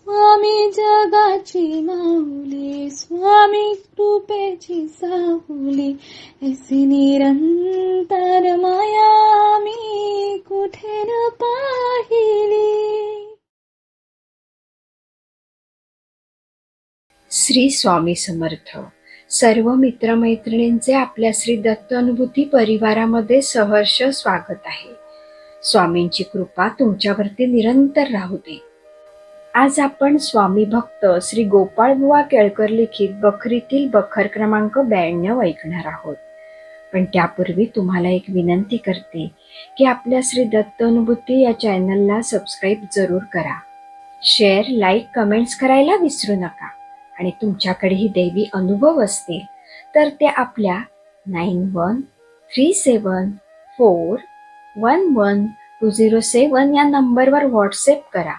स्वामी जगाची माऊली, स्वामी कृपेची साहुली, ऐसी निरंतर माया मी कुठे न पाहिली. श्री स्वामी समर्थ. सर्व मित्रमैत्रिणींचे आपल्या श्री दत्त अनुभूती परिवारामध्ये सहर्ष स्वागत आहे. स्वामींची कृपा तुमच्यावरती निरंतर राहू दे. आज आपण स्वामी भक्त श्री गोपाळ बुवा केळकर लिखित बखरीतील बखर क्रमांक 92 ऐकणार आहोत. पण त्यापूर्वी तुम्हाला एक विनंती करते की आपल्या श्री दत्त अनुभूती या चॅनलला सबस्क्राईब जरूर करा. शेअर, लाईक, कमेंट्स करायला विसरू नका. आणि तुमच्याकडेही दैवी अनुभव असतील तर ते आपल्या 9137411207 या नंबरवर व्हॉट्सअप करा.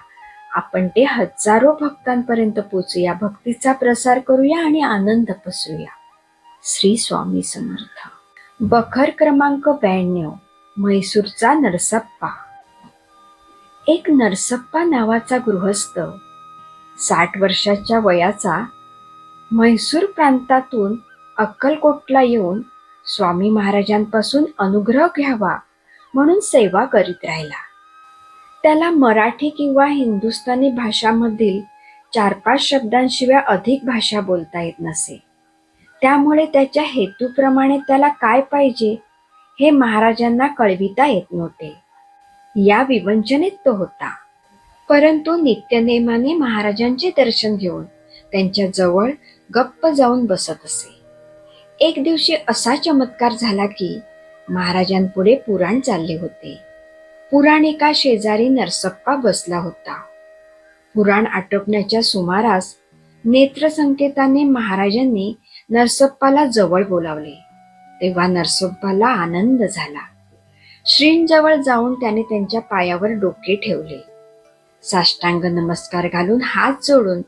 आपण ते हजारो भक्तांपर्यंत पोचूया, भक्तीचा प्रसार करूया आणि आनंद पसरूया. श्री स्वामी समर्थ. बखर क्रमांक 92. म्हैसूरचा नरसप्पा. एक नरसप्पा नावाचा गृहस्थ 60 वर्षाच्या वयाचा म्हैसूर प्रांतातून अक्कलकोटला येऊन स्वामी महाराजांपासून अनुग्रह घ्यावा म्हणून सेवा करीत राहिला. त्याला मराठी किंवा हिंदुस्थानी भाषामधील 4-5 शब्दांशिवाय अधिक भाषा बोलता येत नसे. त्यामुळे त्याच्या हेतूप्रमाणे त्याला काय पाहिजे हे महाराजांना कळविता येत नव्हते. या विवंचनेत तो होता. परंतु नित्यनेमाने महाराजांचे दर्शन घेऊन त्यांच्या जवळ गप्प जाऊन बसत असे. एक दिवशी असा चमत्कार झाला की महाराजांपुढे पुराण चालले होते. पुराण एका शेजारी नरसप्पा बसला होता. पुराण आटोपण्याच्या सुमारास नेत्रसंकेताने महाराजांनी नरसप्पाला जवळ बोलावले. तेव्हा नरसप्पाला आनंद झाला. श्रींजवळ जाऊन त्याने त्यांच्या पायावर डोके ठेवले. साष्टांग नमस्कार घालून हात जोडून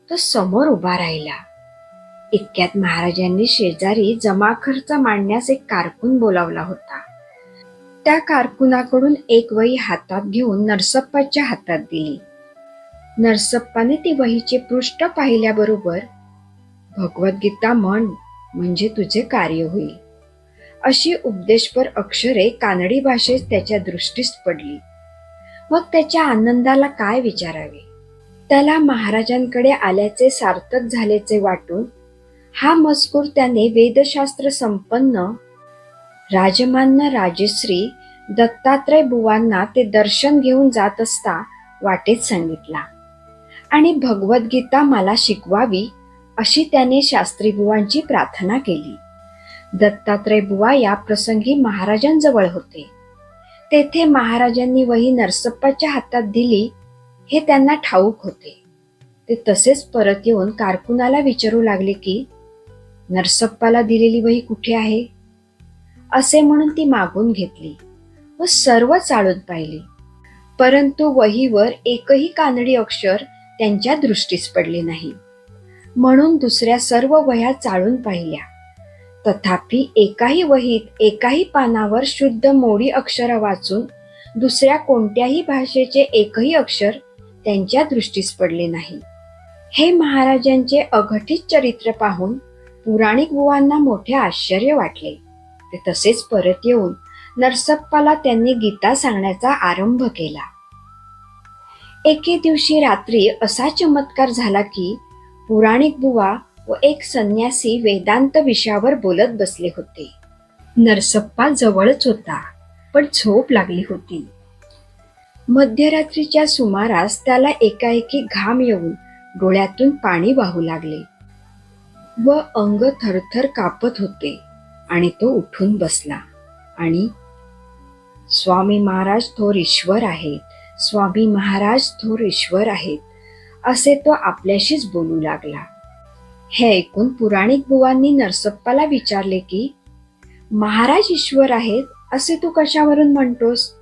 तो समोर उभा राहिला. इतक्यात महाराजांनी शेजारी जमा खर्च मांडण्यास एक कारकून बोलावला होता. त्या कारकुनाकडून एक वही हातात घेऊन नरसप्पाच्या हातात दिली. नरसप्पाने ती वहीचे पृष्ठ पाहिल्याबरोबर भगवद्गीता म्हण म्हणजे तुझे कार्य होईल अशी उपदेशपर अक्षरे कानडी भाषेत त्याच्या दृष्टीस पडली. मग त्याच्या आनंदाला काय विचारावे. त्याला महाराजांकडे आल्याचे सार्थक झाल्याचे वाटून हा मजकूर त्याने वेदशास्त्र संपन्न राजमान्य राजश्री दत्तात्रय बुवांना ते दर्शन घेऊन जात असता वाटेत सांगितला आणि भगवद्गीता मला शिकवावी अशी त्याने शास्त्री बुवांची प्रार्थना केली. दत्तात्रय बुवा या प्रसंगी महाराजांजवळ होते. तेथे महाराजांनी वही नरसप्पाच्या हातात दिली हे त्यांना ठाऊक होते. ते तसेच परत येऊन कारकुनाला विचारू लागले की नरसप्पाला दिलेली वही कुठे आहे असे म्हणून ती मागून घेतली व सर्व चाळून पाहिली. परंतु वहीवर एकही कानडी अक्षर त्यांच्या दृष्टीस पडले नाही. म्हणून दुसऱ्या सर्व वह्या चाळून पाहिल्या. तथापि एकाही वहीत एकाही पानावर शुद्ध मोडी अक्षर वाचून दुसऱ्या कोणत्याही भाषेचे एकही अक्षर त्यांच्या दृष्टीस पडले नाही. हे महाराजांचे अघटित चरित्र पाहून पुराणिक बुवांना मोठे आश्चर्य वाटले. ते तसेच परत येऊन नरसप्पाला त्यांनी गीता सांगण्याचा आरंभ केला. एके दिवशी रात्री असा चमत्कार झाला की पुराणिक बुवा व एक संन्यासी वेदांत विषयावर बोलत बसले होते. नरसप्पा जवळच होता, पण झोप लागली होती. मध्यरात्रीच्या सुमारास त्याला एकाएकी घाम येऊन डोळ्यातून पाणी वाहू लागले व अंग थरथर कापत होते आणि तो उठून बसला आणि स्वामी महाराज थोर ईश्वर आहेत, स्वामी महाराज थोर ईश्वर आहेत असे तो आपल्याशीच बोलू लागला. हे ऐकून पुराणिक बुवांनी नरसप्पाला विचारले की महाराज ईश्वर आहेत असे तू कशावरून म्हणतोस.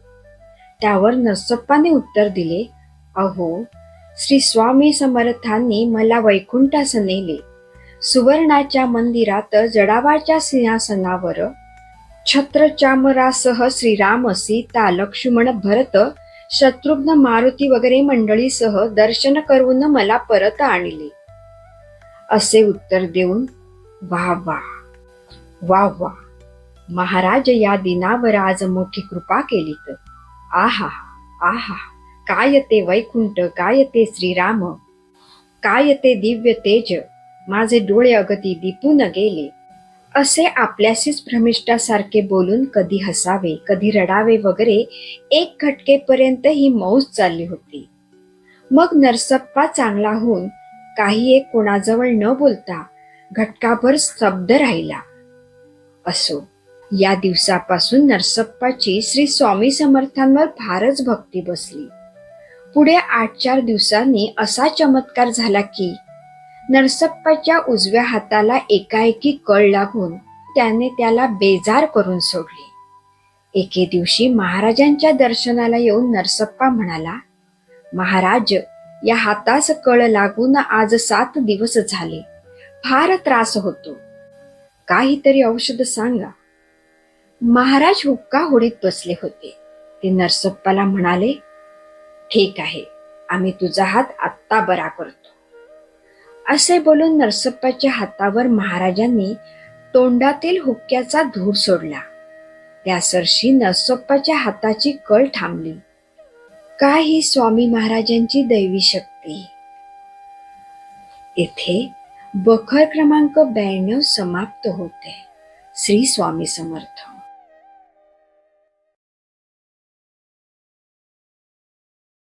त्यावर नरसप्पाने उत्तर दिले, अहो श्री स्वामी समर्थांनी मला वैकुंठास नेले. सुवर्णाच्या मंदिरात जडावाच्या सिंहासनावर छत्र चामरासह श्रीराम, सीता, लक्ष्मण, भरत, शत्रुघ्न, मारुती वगैरे मंडळीसह दर्शन करून मला परत आणले. असे उत्तर देऊन वा वा वा वा, महाराज या दिनावर आज मोठी कृपा केलीत. आहा आहा, काय ते वैकुंठ, काय ते श्रीराम, काय ते दिव्य तेज, माझे डोळे अगदी दिपून गेले. असे आपल्याशीच भ्रमिष्ठासारखे बोलून कधी हसावे कधी रडावे वगैरे एक घटकेपर्यंत ही मौज चालली होती. मग नरसप्पा चांगला होऊन काही एक कोणाजवळ न बोलता घटकाभर स्तब्ध राहिला. असो, या दिवसापासून नरसप्पाची श्री स्वामी समर्थांवर फारच भक्ती बसली. पुढे 8-4 दिवसांनी असा चमत्कार झाला की नरसप्पाच्या उजव्या हाताला एकाएकी कळ लागून त्याने त्याला बेजार करून सोडले. एके दिवशी महाराजांच्या दर्शनाला येऊन नरसप्पा म्हणाला, महाराज, या हातास कळ लागून आज 7 दिवस झाले. फार त्रास होतो. काहीतरी औषध सांगा. महाराज हुक्का होडीत बसले होते. ते नरसप्पाला म्हणाले, ठीक आहे, आम्ही तुझा हात आत्ता बरा करतो. असे बोलून नरसप्पाच्या हातावर महाराजांनी तोंडातील हुक्क्याचा धूर सोडला. त्या सरशी नरसप्पाच्या हाताची कळ थांबली. काय ही स्वामी महाराजांची दैवी शक्ती. येथे बखर क्रमांक 92 समाप्त होते. श्री स्वामी समर्थ.